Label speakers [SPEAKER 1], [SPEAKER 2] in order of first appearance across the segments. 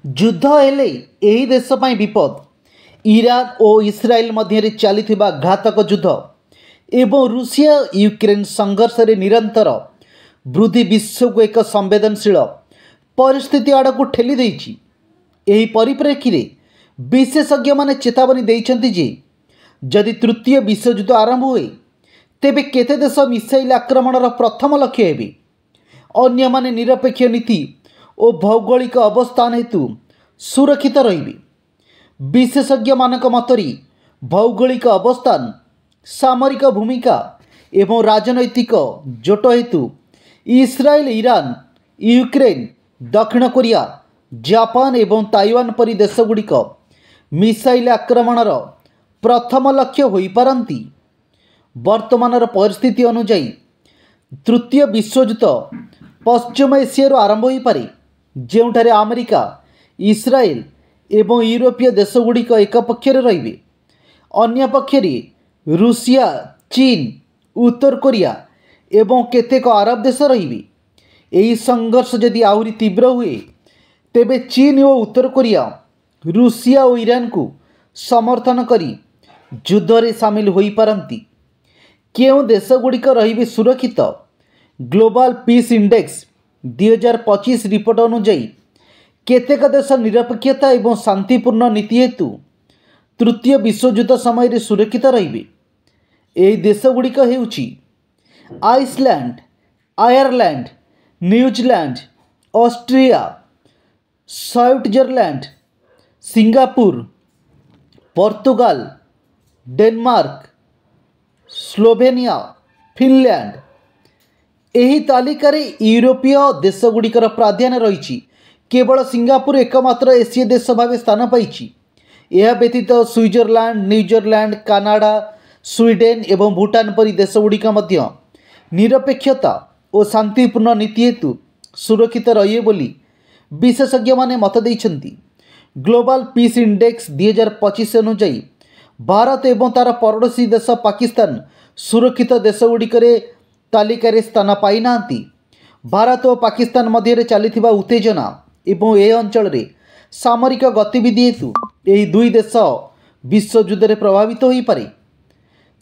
[SPEAKER 1] युद्ध हेले एही देश ପାଇଁ विपद। इरान और इस्राएल मध्य चलिथिबा घातक युद्ध एवं रूसिया यूक्रेन संघर्ष रे निरंतर वृद्धि विश्व को एक संवेदनशील परिस्थिति आड़ को ठेली देइछि। एही परिप्रेक्षी रे विशेषज्ञ माने चेतावनी देइछन्ति जे जदि तृतीय विश्वयुद्ध आरंभ हुए तेबे केते देश मिसाइल आक्रमणर प्रथम लक्ष्य हेबे। अन्य माने निरपेक्ष नीति और भौगोलिक अवस्थान हेतु सुरक्षित रहिबे। विशेषज्ञ मानक मतरी भौगोलिक अवस्थान, सामरिक भूमिका एवं राजनैतिक जोट हेतु इस्राएल, ईरान, यूक्रेन, दक्षिण कोरिया, जापान एवं ताइवान परी देशगुड़िक मिसाइल आक्रमणर प्रथम लक्ष्य होई पारंती। वर्तमानर परिस्थिति अनुଯାयी तृतीय विश्वयुद्ध पश्चिम एशियारू आरंभ हो पारे, ଯେଉଁଠାରେ ଆମେରିକା, ଇସ୍ରାଏଲ ଏବଂ ୟୁରୋପୀୟ ଦେଶଗୁଡ଼ିକ ଏକ ପକ୍ଷରେ ରହିବେ। ଅନ୍ୟ ପକ୍ଷରେ ରୁଷିଆ, ଚୀନ, ଉତ୍ତର କୋରିଆ ଏବଂ କେତେକ ଆରବ ଦେଶ ରହିବେ। ଏହି ସଂଘର୍ଷ ଯଦି ଆହୁରି ତୀବ୍ର ହୁଏ ତେବେ ଚୀନ ଓ ଉତ୍ତର କୋରିଆ ରୁଷିଆ ଓ ଇରାନକୁ ସମର୍ଥନ କରି ଯୁଦ୍ଧରେ ସାମିଲ ହୋଇପାରନ୍ତି। କେଉଁ ଦେଶଗୁଡ଼ିକ ରହିବେ ସୁରକ୍ଷିତ? ଗ୍ଲୋବାଲ ପିସ୍ ଇଣ୍ଡେକ୍ସ 2025 रिपोर्ट अनुଯାୟୀ केतेक देश निरपेक्षता एवं शांतिपूर्ण नीति हेतु तृतीय विश्वयुद्ध समय सुरक्षित रहिबे। एही देशगुड़िक हेउछि Iceland, Ireland, New Zealand, Austria, Switzerland, Singapore, Portugal, Denmark, Slovenia, Finland. एही तालिकार यूरोपीय देशगुड़िकर प्राधान्य रही। केवल सिंगापुर एकमात्र एसीय देश भाव स्थान पाई। यह व्यतीत स्विट्जरलैंड, न्यूजीलैंड, कनाडा, स्वीडेन एवं भूटान परी देशगुड़िक मध्य निरपेक्षता और शांतिपूर्ण नीति हेतु सुरक्षित रहिए बोली विशेषज्ञ माने मत देइछन्ति। ग्लोबल पीस इंडेक्स 2025 अनुଯାୟୀ भारत एवं तार पड़ोसी देश पाकिस्तान सुरक्षित देशगुड़िकर तालिकार स्थान पाई नांती। भारत और पाकिस्तान मध्य चलिथिबा उत्तेजना एवं ए अंचल रे सामरिक गतिविधि हेतु यही दुई देश विश्वयुद्ध रे प्रभावित हो पारे।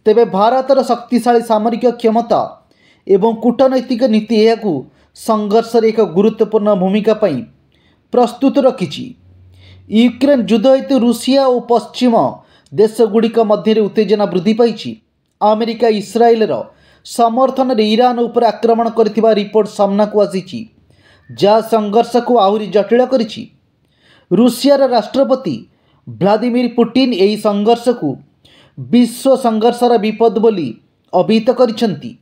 [SPEAKER 1] तेबे भारतर शक्तिशाली सामरिक क्षमता एवं कूटनैतिक नीति यहाकू संघर्ष रे एक गुरुत्वपूर्ण भूमिका पई प्रस्तुत रखिछि। यूक्रेन युद्ध हेतु रूसिया और पश्चिम देशगुड़िक मध्य उत्तेजना वृद्धि पाई। अमेरिका इस्राएलर समर्थन रे ईरान उपर आक्रमण करथिबा रिपोर्ट सामना को आसीछि, जहाँ संघर्ष को आहुरी जटिल करिछि। रूसियार राष्ट्रपति व्लादिमीर पुतिन एही संघर्ष को विश्व संघर्षर विपद बोली अभिहित करिसंती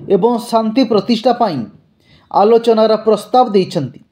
[SPEAKER 1] एवं शांति प्रतिष्ठा पाई आलोचनार प्रस्ताव देइछंती।